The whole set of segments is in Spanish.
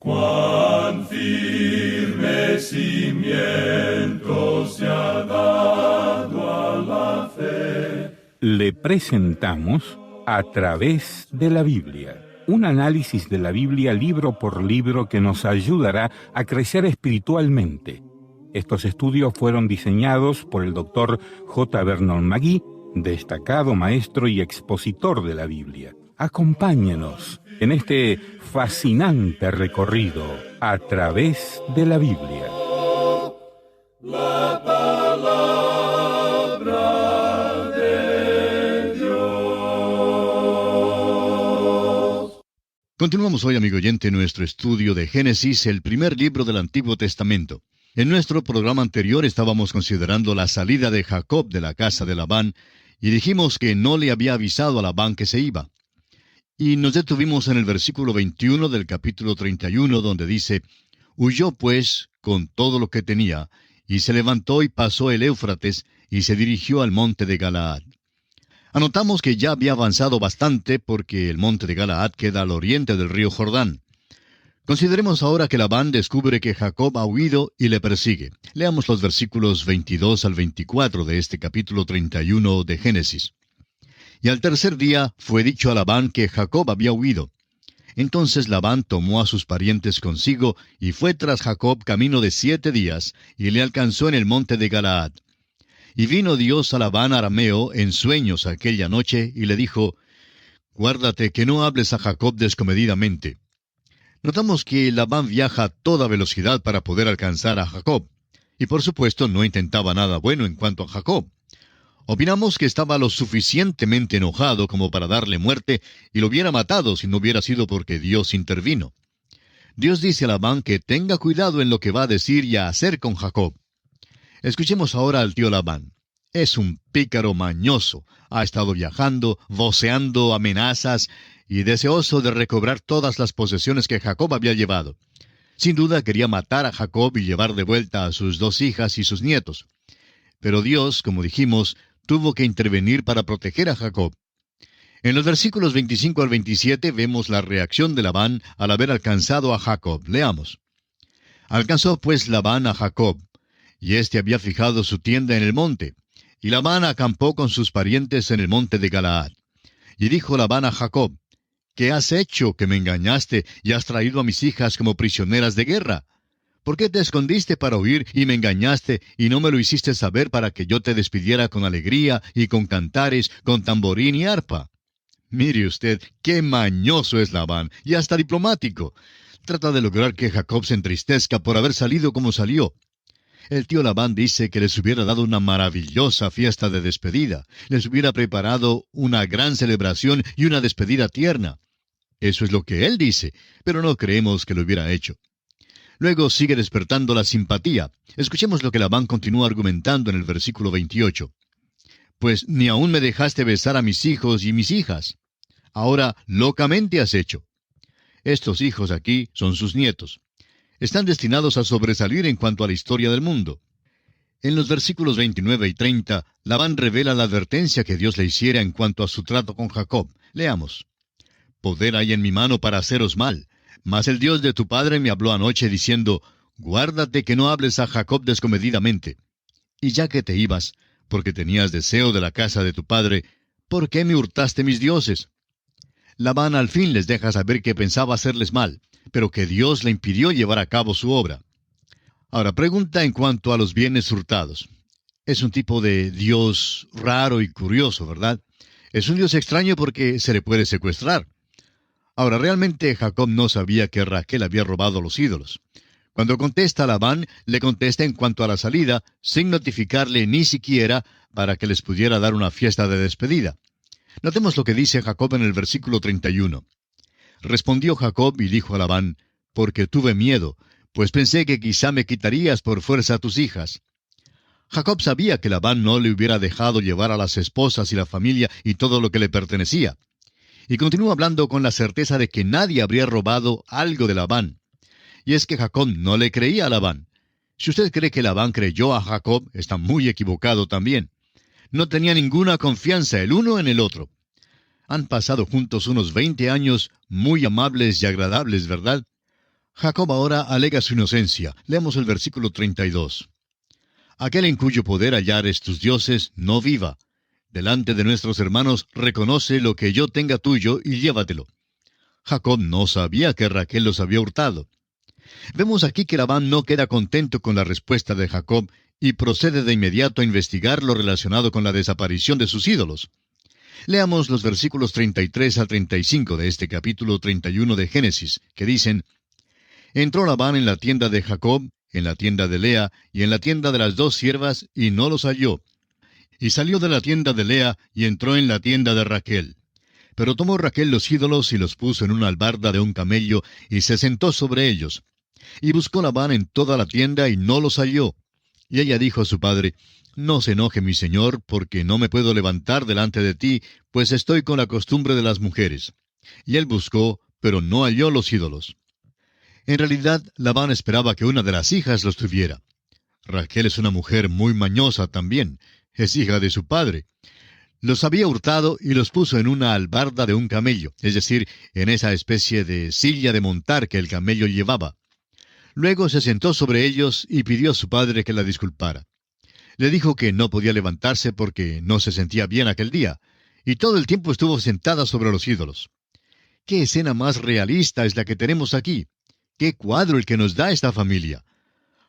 Cuán firme cimiento se ha dado a la fe. Le presentamos A través de la Biblia, un análisis de la Biblia libro por libro que nos ayudará a crecer espiritualmente. Estos estudios fueron diseñados por el Dr. J. Vernon McGee, destacado maestro y expositor de la Biblia. Acompáñenos en este fascinante recorrido a través de la Biblia. La palabra de Dios. Continuamos hoy, amigo oyente, nuestro estudio de Génesis, el primer libro del Antiguo Testamento. En nuestro programa anterior estábamos considerando la salida de Jacob de la casa de Labán y dijimos que no le había avisado a Labán que se iba. Y nos detuvimos en el versículo 21 del capítulo 31, donde dice: «Huyó, pues, con todo lo que tenía, y se levantó y pasó el Éufrates, y se dirigió al monte de Galaad». Anotamos que ya había avanzado bastante porque el monte de Galaad queda al oriente del río Jordán. Consideremos ahora que Labán descubre que Jacob ha huido y le persigue. Leamos los versículos 22 al 24 de este capítulo 31 de Génesis. «Y al tercer día fue dicho a Labán que Jacob había huido. Entonces Labán tomó a sus parientes consigo y fue tras Jacob camino de 7 días, y le alcanzó en el monte de Galaad. Y vino Dios a Labán arameo en sueños aquella noche, y le dijo: Guárdate que no hables a Jacob descomedidamente». Notamos que Labán viaja a toda velocidad para poder alcanzar a Jacob. Y por supuesto no intentaba nada bueno en cuanto a Jacob. Opinamos que estaba lo suficientemente enojado como para darle muerte y lo hubiera matado si no hubiera sido porque Dios intervino. Dios dice a Labán que tenga cuidado en lo que va a decir y a hacer con Jacob. Escuchemos ahora al tío Labán. Es un pícaro mañoso. Ha estado viajando, voceando amenazas y deseoso de recobrar todas las posesiones que Jacob había llevado. Sin duda quería matar a Jacob y llevar de vuelta a sus 2 hijas y sus nietos. Pero Dios, como dijimos, tuvo que intervenir para proteger a Jacob. En los versículos 25 al 27 vemos la reacción de Labán al haber alcanzado a Jacob. Leamos. «Alcanzó pues Labán a Jacob, y éste había fijado su tienda en el monte. Y Labán acampó con sus parientes en el monte de Galaad. Y dijo Labán a Jacob: ¿Qué has hecho que me engañaste y has traído a mis hijas como prisioneras de guerra? ¿Por qué te escondiste para huir y me engañaste y no me lo hiciste saber para que yo te despidiera con alegría y con cantares, con tamborín y arpa?» Mire usted, qué mañoso es Labán, y hasta diplomático. Trata de lograr que Jacob se entristezca por haber salido como salió. El tío Labán dice que les hubiera dado una maravillosa fiesta de despedida, les hubiera preparado una gran celebración y una despedida tierna. Eso es lo que él dice, pero no creemos que lo hubiera hecho. Luego sigue despertando la simpatía. Escuchemos lo que Labán continúa argumentando en el versículo 28. «Pues ni aún me dejaste besar a mis hijos y mis hijas. Ahora locamente has hecho». Estos hijos aquí son sus nietos. Están destinados a sobresalir en cuanto a la historia del mundo. En los versículos 29 y 30, Labán revela la advertencia que Dios le hiciera en cuanto a su trato con Jacob. Leamos. «Poder hay en mi mano para haceros mal. Mas el Dios de tu padre me habló anoche diciendo: Guárdate que no hables a Jacob descomedidamente. Y ya que te ibas, porque tenías deseo de la casa de tu padre, ¿por qué me hurtaste mis dioses?». Labán al fin les deja saber que pensaba hacerles mal, pero que Dios le impidió llevar a cabo su obra. Ahora, pregunta en cuanto a los bienes hurtados. Es un tipo de Dios raro y curioso, ¿verdad? Es un Dios extraño porque se le puede secuestrar. Ahora, realmente Jacob no sabía que Raquel había robado los ídolos. Cuando contesta a Labán, le contesta en cuanto a la salida, sin notificarle ni siquiera para que les pudiera dar una fiesta de despedida. Notemos lo que dice Jacob en el versículo 31. «Respondió Jacob y dijo a Labán: Porque tuve miedo, pues pensé que quizá me quitarías por fuerza a tus hijas». Jacob sabía que Labán no le hubiera dejado llevar a las esposas y la familia y todo lo que le pertenecía. Y continúa hablando con la certeza de que nadie habría robado algo de Labán. Y es que Jacob no le creía a Labán. Si usted cree que Labán creyó a Jacob, está muy equivocado también. No tenía ninguna confianza el uno en el otro. Han pasado juntos unos 20 años muy amables y agradables, ¿verdad? Jacob ahora alega su inocencia. Leemos el versículo 32. Aquel en cuyo poder hallares tus dioses, no viva. Delante de nuestros hermanos reconoce lo que yo tenga tuyo y llévatelo. Jacob no sabía que Raquel los había hurtado. Vemos aquí que Labán no queda contento con la respuesta de Jacob y procede de inmediato a investigar lo relacionado con la desaparición de sus ídolos. Leamos los versículos 33 al 35 de este capítulo 31 de Génesis, que dicen: Entró Labán en la tienda de Jacob, en la tienda de Lea y en la tienda de las dos siervas, y no los halló. Y salió de la tienda de Lea y entró en la tienda de Raquel. Pero tomó Raquel los ídolos y los puso en una albarda de un camello, y se sentó sobre ellos. Y buscó Labán en toda la tienda y no los halló. Y ella dijo a su padre: No se enoje mi señor, porque no me puedo levantar delante de ti, pues estoy con la costumbre de las mujeres. Y él buscó, pero no halló los ídolos. En realidad, Labán esperaba que una de las hijas los tuviera. Raquel es una mujer muy mañosa también. Es hija de su padre. Los había hurtado y los puso en una albarda de un camello, es decir, en esa especie de silla de montar que el camello llevaba. Luego se sentó sobre ellos y pidió a su padre que la disculpara. Le dijo que no podía levantarse porque no se sentía bien aquel día, y todo el tiempo estuvo sentada sobre los ídolos. ¿Qué escena más realista es la que tenemos aquí? ¡Qué cuadro el que nos da esta familia!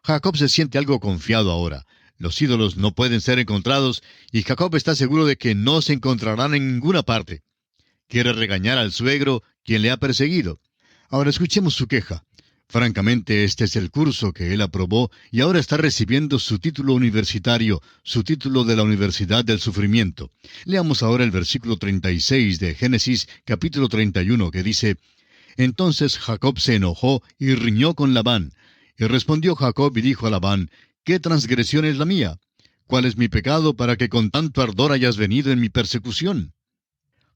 Jacob se siente algo confiado ahora. Los ídolos no pueden ser encontrados, y Jacob está seguro de que no se encontrarán en ninguna parte. Quiere regañar al suegro, quien le ha perseguido. Ahora escuchemos su queja. Francamente, este es el curso que él aprobó y ahora está recibiendo su título universitario, su título de la Universidad del Sufrimiento. Leamos ahora el versículo 36 de Génesis, capítulo 31, que dice: Entonces Jacob se enojó y riñó con Labán. Y respondió Jacob y dijo a Labán: ¿Qué transgresión es la mía? ¿Cuál es mi pecado para que con tanto ardor hayas venido en mi persecución?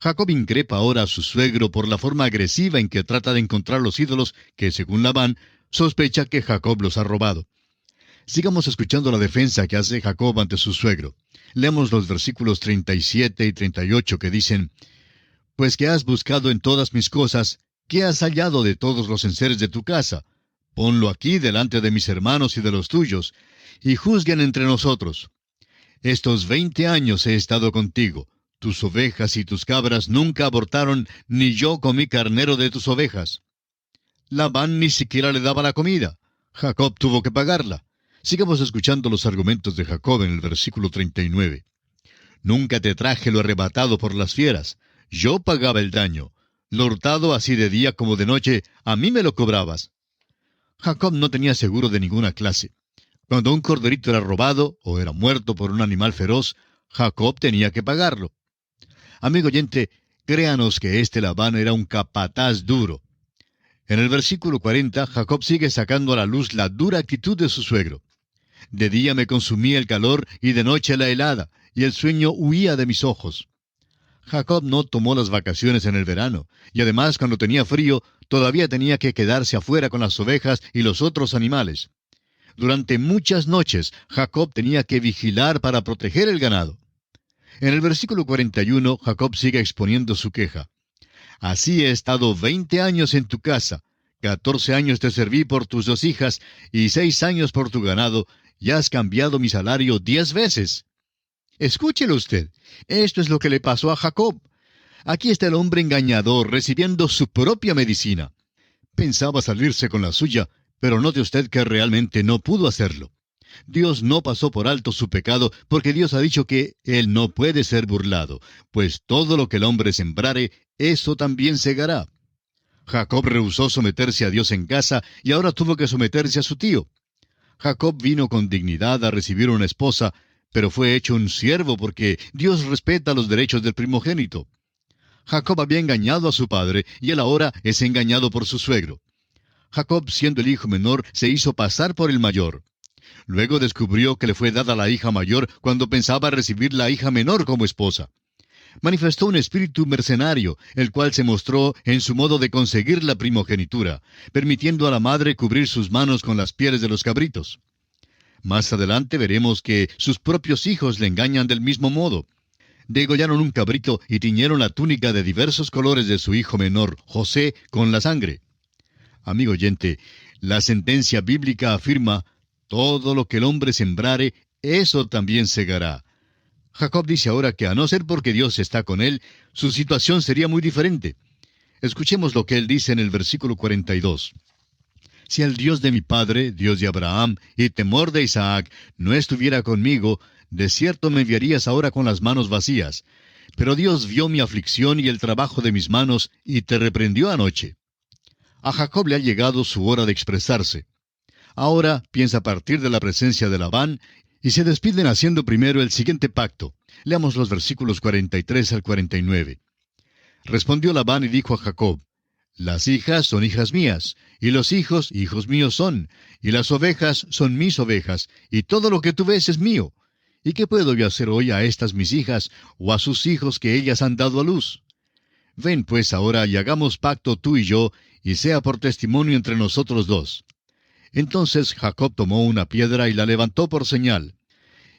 Jacob increpa ahora a su suegro por la forma agresiva en que trata de encontrar los ídolos que, según Labán, sospecha que Jacob los ha robado. Sigamos escuchando la defensa que hace Jacob ante su suegro. Leamos los versículos 37 y 38 que dicen: Pues que has buscado en todas mis cosas, ¿qué has hallado de todos los enseres de tu casa? Ponlo aquí delante de mis hermanos y de los tuyos, y juzguen entre nosotros. Estos 20 años he estado contigo. Tus ovejas y tus cabras nunca abortaron, ni yo comí carnero de tus ovejas. Labán ni siquiera le daba la comida. Jacob tuvo que pagarla. Sigamos escuchando los argumentos de Jacob en el versículo 39. Nunca te traje lo arrebatado por las fieras. Yo pagaba el daño. Lo hurtado así de día como de noche, a mí me lo cobrabas. Jacob no tenía seguro de ninguna clase. Cuando un corderito era robado o era muerto por un animal feroz, Jacob tenía que pagarlo. Amigo oyente, créanos que este Labán era un capataz duro. En el versículo 40, Jacob sigue sacando a la luz la dura actitud de su suegro. De día me consumía el calor y de noche la helada, y el sueño huía de mis ojos. Jacob no tomó las vacaciones en el verano, y además cuando tenía frío, todavía tenía que quedarse afuera con las ovejas y los otros animales. Durante muchas noches, Jacob tenía que vigilar para proteger el ganado. En el versículo 41, Jacob sigue exponiendo su queja. Así he estado 20 años en tu casa, 14 años te serví por tus 2 hijas, y 6 años por tu ganado, y has cambiado mi salario 10 veces. Escúchelo usted, esto es lo que le pasó a Jacob. Aquí está el hombre engañador recibiendo su propia medicina. Pensaba salirse con la suya, pero note usted que realmente no pudo hacerlo. Dios no pasó por alto su pecado, porque Dios ha dicho que Él no puede ser burlado, pues todo lo que el hombre sembrare, eso también segará. Jacob rehusó someterse a Dios en casa, y ahora tuvo que someterse a su tío. Jacob vino con dignidad a recibir una esposa, pero fue hecho un siervo porque Dios respeta los derechos del primogénito. Jacob había engañado a su padre, y él ahora es engañado por su suegro. Jacob, siendo el hijo menor, se hizo pasar por el mayor. Luego descubrió que le fue dada la hija mayor cuando pensaba recibir la hija menor como esposa. Manifestó un espíritu mercenario, el cual se mostró en su modo de conseguir la primogenitura, permitiendo a la madre cubrir sus manos con las pieles de los cabritos. Más adelante veremos que sus propios hijos le engañan del mismo modo. Degollaron un cabrito y tiñeron la túnica de diversos colores de su hijo menor, José, con la sangre. Amigo oyente, la sentencia bíblica afirma, todo lo que el hombre sembrare, eso también segará. Jacob dice ahora que a no ser porque Dios está con él, su situación sería muy diferente. Escuchemos lo que él dice en el versículo 42. Si el Dios de mi padre, Dios de Abraham, y temor de Isaac, no estuviera conmigo, de cierto me enviarías ahora con las manos vacías. Pero Dios vio mi aflicción y el trabajo de mis manos, y te reprendió anoche. A Jacob le ha llegado su hora de expresarse. Ahora piensa partir de la presencia de Labán, y se despiden haciendo primero el siguiente pacto. Leamos los versículos 43 al 49. Respondió Labán y dijo a Jacob, las hijas son hijas mías, y los hijos hijos míos son, y las ovejas son mis ovejas, y todo lo que tú ves es mío. ¿Y qué puedo yo hacer hoy a estas mis hijas, o a sus hijos que ellas han dado a luz? Ven pues ahora y hagamos pacto tú y yo, y sea por testimonio entre nosotros dos. Entonces Jacob tomó una piedra y la levantó por señal.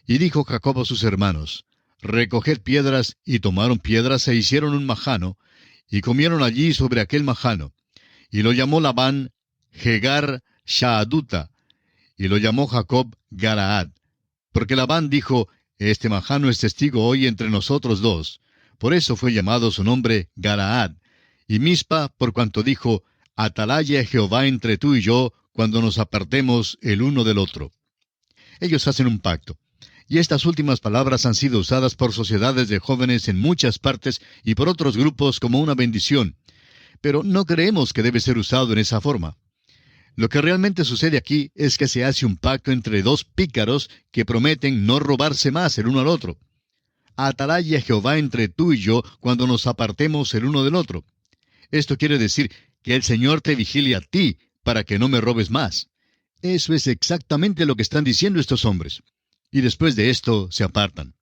Y dijo Jacob a sus hermanos, recoged piedras, y tomaron piedras e hicieron un majano, y comieron allí sobre aquel majano. Y lo llamó Labán Jegar Shaaduta, y lo llamó Jacob Galaad. Porque Labán dijo, este majano es testigo hoy entre nosotros dos. Por eso fue llamado su nombre Galaad. Y Mispa, por cuanto dijo, atalaya Jehová entre tú y yo, cuando nos apartemos el uno del otro. Ellos hacen un pacto. Y estas últimas palabras han sido usadas por sociedades de jóvenes en muchas partes y por otros grupos como una bendición. Pero no creemos que debe ser usado en esa forma. Lo que realmente sucede aquí es que se hace un pacto entre dos pícaros que prometen no robarse más el uno al otro. Atalaya Jehová entre tú y yo cuando nos apartemos el uno del otro. Esto quiere decir que el Señor te vigile a ti para que no me robes más. Eso es exactamente lo que están diciendo estos hombres. Y después de esto se apartan.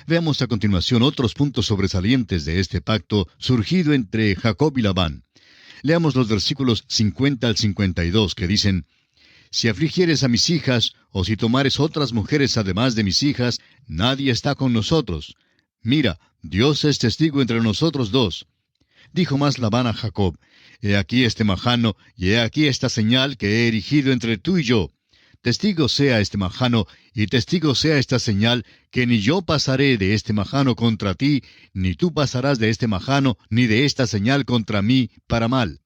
Veamos a continuación otros puntos sobresalientes de este pacto surgido entre Jacob y Labán. Leamos los versículos 50 al 52 que dicen, si afligieres a mis hijas, o si tomares otras mujeres además de mis hijas, nadie está con nosotros. Mira, Dios es testigo entre nosotros dos. Dijo más Labán a Jacob, he aquí este majano, y he aquí esta señal que he erigido entre tú y yo. Testigo sea este majano, y testigo sea esta señal, que ni yo pasaré de este majano contra ti, ni tú pasarás de este majano, ni de esta señal contra mí, para mal.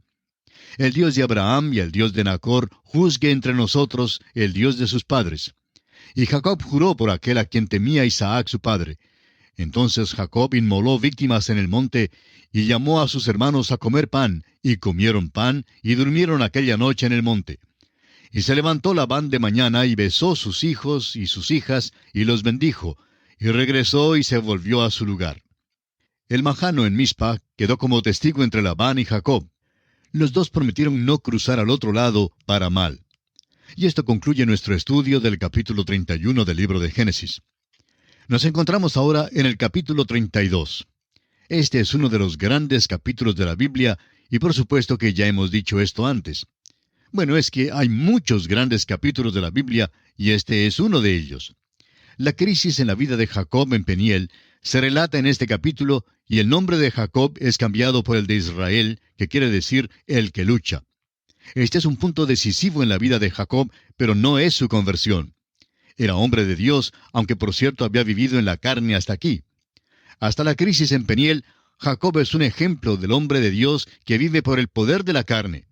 El Dios de Abraham y el Dios de Nacor juzgue entre nosotros, el Dios de sus padres. Y Jacob juró por aquel a quien temía Isaac su padre. Entonces Jacob inmoló víctimas en el monte, y llamó a sus hermanos a comer pan, y comieron pan, y durmieron aquella noche en el monte. Y se levantó Labán de mañana, y besó sus hijos y sus hijas, y los bendijo, y regresó y se volvió a su lugar. El majano en Mispa quedó como testigo entre Labán y Jacob. Los dos prometieron no cruzar al otro lado para mal. Y esto concluye nuestro estudio del capítulo 31 del libro de Génesis. Nos encontramos ahora en el capítulo 32. Este es uno de los grandes capítulos de la Biblia, y por supuesto que ya hemos dicho esto antes. Bueno, es que hay muchos grandes capítulos de la Biblia, y este es uno de ellos. La crisis en la vida de Jacob en Peniel se relata en este capítulo, y el nombre de Jacob es cambiado por el de Israel, que quiere decir el que lucha. Este es un punto decisivo en la vida de Jacob, pero no es su conversión. Era hombre de Dios, aunque por cierto había vivido en la carne hasta aquí. Hasta la crisis en Peniel, Jacob es un ejemplo del hombre de Dios que vive por el poder de la carne.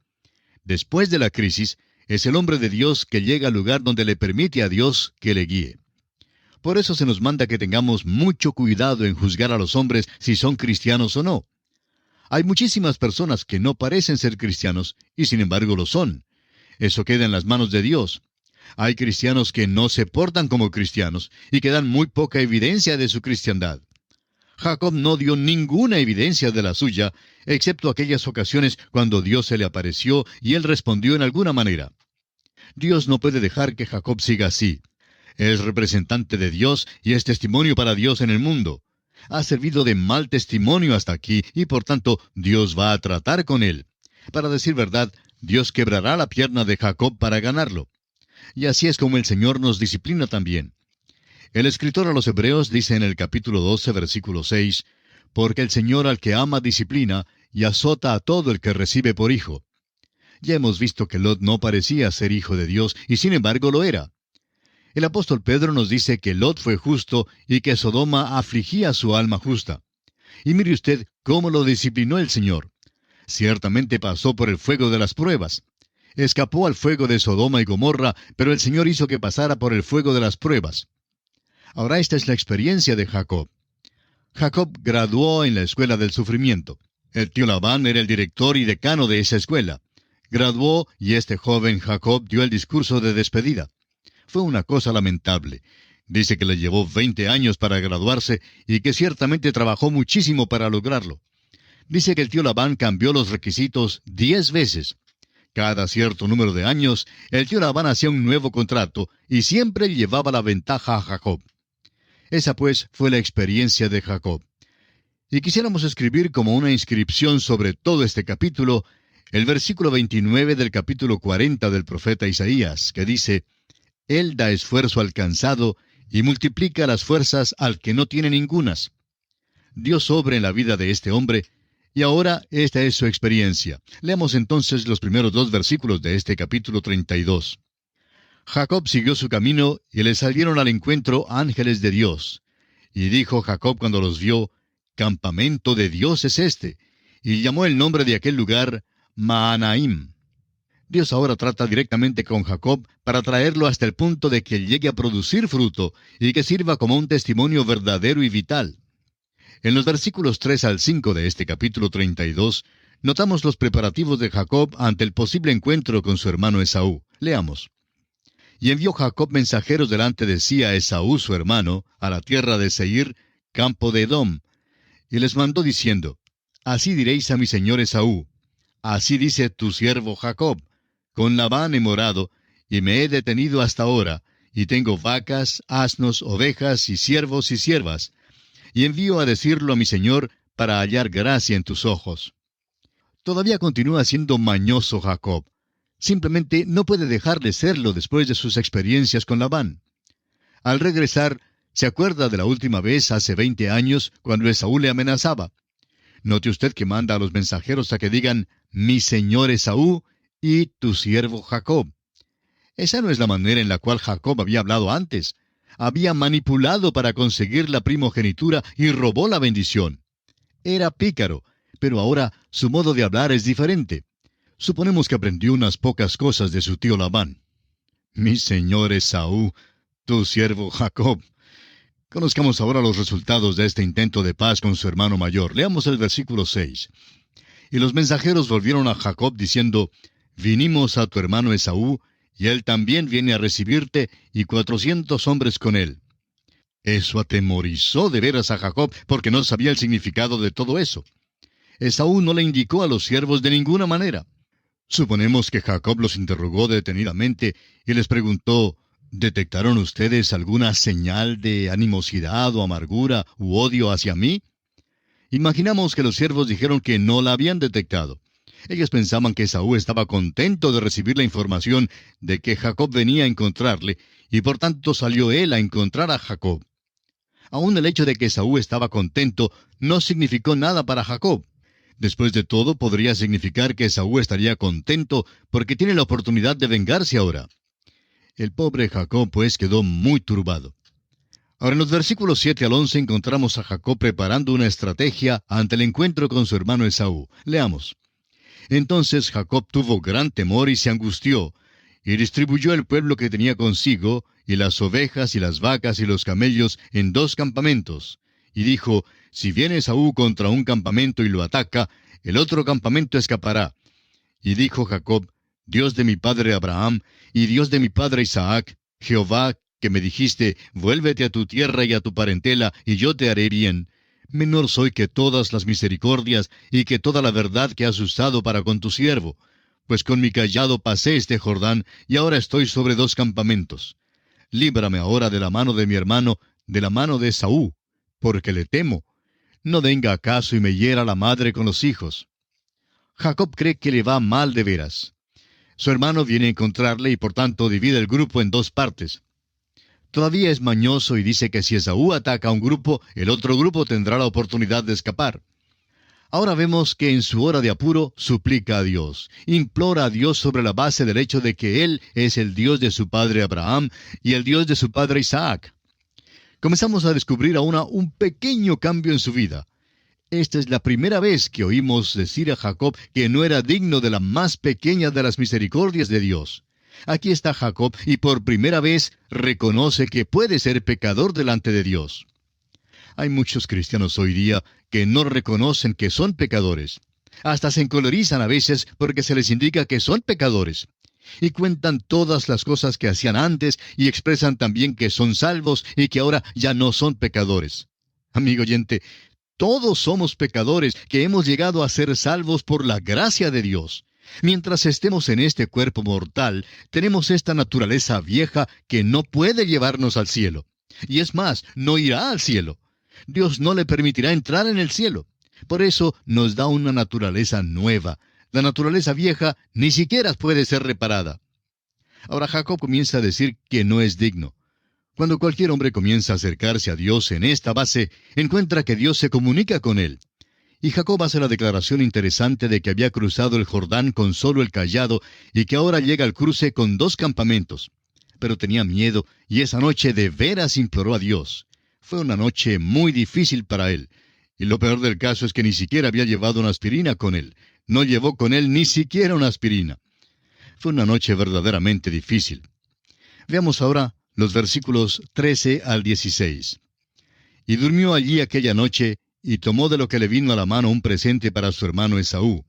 Después de la crisis, es el hombre de Dios que llega al lugar donde le permite a Dios que le guíe. Por eso se nos manda que tengamos mucho cuidado en juzgar a los hombres si son cristianos o no. Hay muchísimas personas que no parecen ser cristianos y sin embargo lo son. Eso queda en las manos de Dios. Hay cristianos que no se portan como cristianos y que dan muy poca evidencia de su cristiandad. Jacob no dio ninguna evidencia de la suya, excepto aquellas ocasiones cuando Dios se le apareció y él respondió en alguna manera. Dios no puede dejar que Jacob siga así. Es representante de Dios y es testimonio para Dios en el mundo. Ha servido de mal testimonio hasta aquí y por tanto Dios va a tratar con él. Para decir verdad, Dios quebrará la pierna de Jacob para ganarlo. Y así es como el Señor nos disciplina también. El escritor a los Hebreos dice en el capítulo 12, versículo 6, porque el Señor al que ama disciplina y azota a todo el que recibe por hijo. Ya hemos visto que Lot no parecía ser hijo de Dios, y sin embargo lo era. El apóstol Pedro nos dice que Lot fue justo y que Sodoma afligía su alma justa. Y mire usted cómo lo disciplinó el Señor. Ciertamente pasó por el fuego de las pruebas. Escapó al fuego de Sodoma y Gomorra, pero el Señor hizo que pasara por el fuego de las pruebas. Ahora esta es la experiencia de Jacob. Jacob graduó en la escuela del sufrimiento. El tío Labán era el director y decano de esa escuela. Graduó y este joven Jacob dio el discurso de despedida. Fue una cosa lamentable. Dice que le llevó 20 años para graduarse y que ciertamente trabajó muchísimo para lograrlo. Dice que el tío Labán cambió los requisitos 10 veces. Cada cierto número de años, el tío Labán hacía un nuevo contrato y siempre llevaba la ventaja a Jacob. Esa pues fue la experiencia de Jacob. Y quisiéramos escribir como una inscripción sobre todo este capítulo, el versículo 29 del capítulo 40 del profeta Isaías, que dice: Él da esfuerzo al cansado y multiplica las fuerzas al que no tiene ningunas. Dios obra en la vida de este hombre, y ahora esta es su experiencia. Leamos entonces los primeros 2 versículos de este capítulo 32. Jacob siguió su camino, y le salieron al encuentro ángeles de Dios. Y dijo Jacob cuando los vio: Campamento de Dios es este. Y llamó el nombre de aquel lugar Mahanaim. Dios ahora trata directamente con Jacob para traerlo hasta el punto de que llegue a producir fruto y que sirva como un testimonio verdadero y vital. En los versículos 3 al 5 de este capítulo 32, notamos los preparativos de Jacob ante el posible encuentro con su hermano Esaú. Leamos. Y envió Jacob mensajeros delante de sí a Esaú su hermano, a la tierra de Seir, campo de Edom, y les mandó diciendo: Así diréis a mi señor Esaú: Así dice tu siervo Jacob: Con Labán he morado, y me he detenido hasta ahora, y tengo vacas, asnos, ovejas, y siervos y siervas. Y envío a decirlo a mi señor, para hallar gracia en tus ojos. Todavía continúa siendo mañoso Jacob. Simplemente no puede dejar de serlo después de sus experiencias con Labán. Al regresar, se acuerda de la última vez hace 20 años, cuando Esaú le amenazaba. Note usted que manda a los mensajeros a que digan: mi señor Esaú y tu siervo Jacob. Esa no es la manera en la cual Jacob había hablado antes. Había manipulado para conseguir la primogenitura y robó la bendición. Era pícaro, pero ahora su modo de hablar es diferente. Suponemos que aprendió unas pocas cosas de su tío Labán. Mi señor Esaú, tu siervo Jacob. Conozcamos ahora los resultados de este intento de paz con su hermano mayor. Leamos el versículo 6. Y los mensajeros volvieron a Jacob diciendo: Vinimos a tu hermano Esaú, y él también viene a recibirte, y 400 hombres con él. Eso atemorizó de veras a Jacob, porque no sabía el significado de todo eso. Esaú no le indicó a los siervos de ninguna manera. Suponemos que Jacob los interrogó detenidamente y les preguntó: ¿detectaron ustedes alguna señal de animosidad o amargura u odio hacia mí? Imaginamos que los siervos dijeron que no la habían detectado. Ellos pensaban que Esaú estaba contento de recibir la información de que Jacob venía a encontrarle, y por tanto salió él a encontrar a Jacob. Aún el hecho de que Esaú estaba contento no significó nada para Jacob. Después de todo, podría significar que Esaú estaría contento porque tiene la oportunidad de vengarse ahora. El pobre Jacob, pues, quedó muy turbado. Ahora, en los versículos 7 al 11 encontramos a Jacob preparando una estrategia ante el encuentro con su hermano Esaú. Leamos. Entonces Jacob tuvo gran temor y se angustió, y distribuyó el pueblo que tenía consigo, y las ovejas y las vacas y los camellos en 2 campamentos. Y dijo: si viene Esaú contra un campamento y lo ataca, el otro campamento escapará. Y dijo Jacob: Dios de mi padre Abraham, y Dios de mi padre Isaac, Jehová, que me dijiste: vuélvete a tu tierra y a tu parentela, y yo te haré bien. Menor soy que todas las misericordias, y que toda la verdad que has usado para con tu siervo. Pues con mi cayado pasé este Jordán, y ahora estoy sobre 2 campamentos. Líbrame ahora de la mano de mi hermano, de la mano de Esaú, porque le temo. No venga acaso y me hiera la madre con los hijos. Jacob cree que le va mal de veras. Su hermano viene a encontrarle y por tanto divide el grupo en 2 partes. Todavía es mañoso y dice que si Esaú ataca a un grupo, el otro grupo tendrá la oportunidad de escapar. Ahora vemos que en su hora de apuro suplica a Dios, implora a Dios sobre la base del hecho de que Él es el Dios de su padre Abraham y el Dios de su padre Isaac. Comenzamos a descubrir ahora un pequeño cambio en su vida. Esta es la primera vez que oímos decir a Jacob que no era digno de la más pequeña de las misericordias de Dios. Aquí está Jacob y por primera vez reconoce que puede ser pecador delante de Dios. Hay muchos cristianos hoy día que no reconocen que son pecadores. Hasta se encolerizan a veces porque se les indica que son pecadores. Y cuentan todas las cosas que hacían antes y expresan también que son salvos y que ahora ya no son pecadores. Amigo oyente, todos somos pecadores que hemos llegado a ser salvos por la gracia de Dios. Mientras estemos en este cuerpo mortal, tenemos esta naturaleza vieja que no puede llevarnos al cielo. Y es más, no irá al cielo. Dios no le permitirá entrar en el cielo. Por eso nos da una naturaleza nueva. La naturaleza vieja ni siquiera puede ser reparada. Ahora Jacob comienza a decir que no es digno. Cuando cualquier hombre comienza a acercarse a Dios en esta base, encuentra que Dios se comunica con él. Y Jacob hace la declaración interesante de que había cruzado el Jordán con solo el cayado y que ahora llega al cruce con 2 campamentos. Pero tenía miedo y esa noche de veras imploró a Dios. Fue una noche muy difícil para él. Y lo peor del caso es que ni siquiera había llevado una aspirina con él. No llevó con él ni siquiera una aspirina. Fue una noche verdaderamente difícil. Veamos ahora los versículos 13 al 16. Y durmió allí aquella noche, y tomó de lo que le vino a la mano un presente para su hermano Esaú: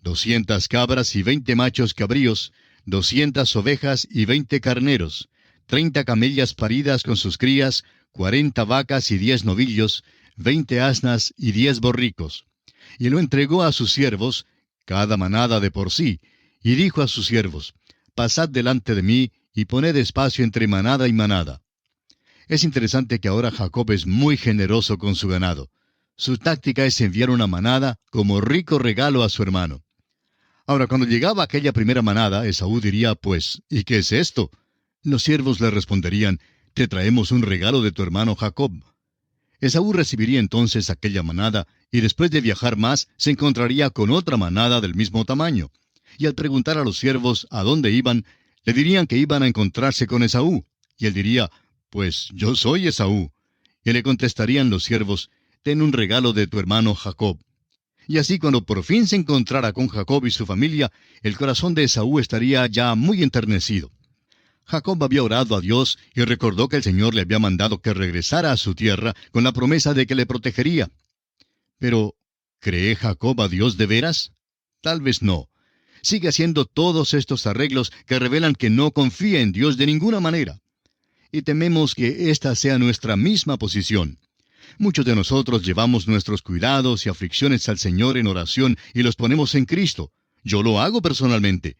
200 cabras y 20 machos cabríos, 200 ovejas y 20 carneros, 30 camellas paridas con sus crías, 40 vacas y 10 novillos, 20 asnas y 10 borricos. Y lo entregó a sus siervos, cada manada de por sí, y dijo a sus siervos: Pasad delante de mí, y poned espacio entre manada y manada. Es interesante que ahora Jacob es muy generoso con su ganado. Su táctica es enviar una manada como rico regalo a su hermano. Ahora, cuando llegaba aquella primera manada, Esaú diría: Pues, ¿y qué es esto? Los siervos le responderían: Te traemos un regalo de tu hermano Jacob. Esaú recibiría entonces aquella manada, y después de viajar más, se encontraría con otra manada del mismo tamaño. Y al preguntar a los siervos a dónde iban, le dirían que iban a encontrarse con Esaú. Y él diría: Pues yo soy Esaú. Y le contestarían los siervos: Ten un regalo de tu hermano Jacob. Y así, cuando por fin se encontrara con Jacob y su familia, el corazón de Esaú estaría ya muy enternecido. Jacob había orado a Dios y recordó que el Señor le había mandado que regresara a su tierra con la promesa de que le protegería. Pero, ¿cree Jacob a Dios de veras? Tal vez no. Sigue haciendo todos estos arreglos que revelan que no confía en Dios de ninguna manera. Y tememos que esta sea nuestra misma posición. Muchos de nosotros llevamos nuestros cuidados y aflicciones al Señor en oración y los ponemos en Cristo. Yo lo hago personalmente.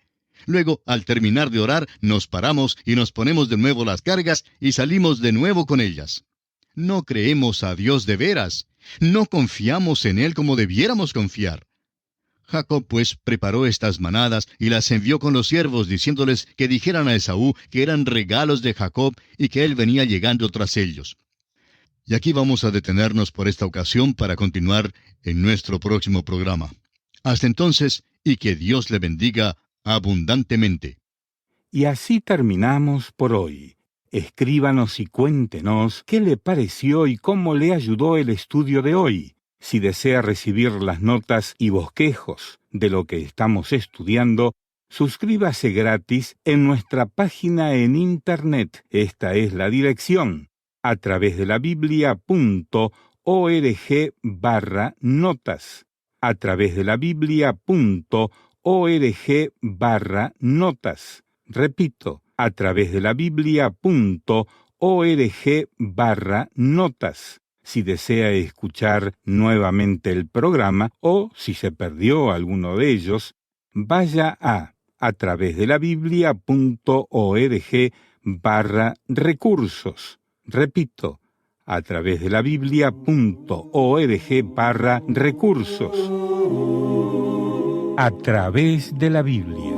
Luego, al terminar de orar, nos paramos y nos ponemos de nuevo las cargas y salimos de nuevo con ellas. No creemos a Dios de veras. No confiamos en Él como debiéramos confiar. Jacob, pues, preparó estas manadas y las envió con los siervos, diciéndoles que dijeran a Esaú que eran regalos de Jacob y que él venía llegando tras ellos. Y aquí vamos a detenernos por esta ocasión para continuar en nuestro próximo programa. Hasta entonces, y que Dios le bendiga abundantemente. Y así terminamos por hoy. Escríbanos y cuéntenos qué le pareció y cómo le ayudó el estudio de hoy. Si desea recibir las notas y bosquejos de lo que estamos estudiando, suscríbase gratis en nuestra página en Internet. Esta es la dirección: atravesdelabiblia.org/notas. atravesdelabiblia.org/notas. Repito, atravesdelabiblia.org/notas. Si desea escuchar nuevamente el programa o si se perdió alguno de ellos, vaya a atravesdelabiblia.org/recursos. Repito, atravesdelabiblia.org/recursos. A través de la Biblia.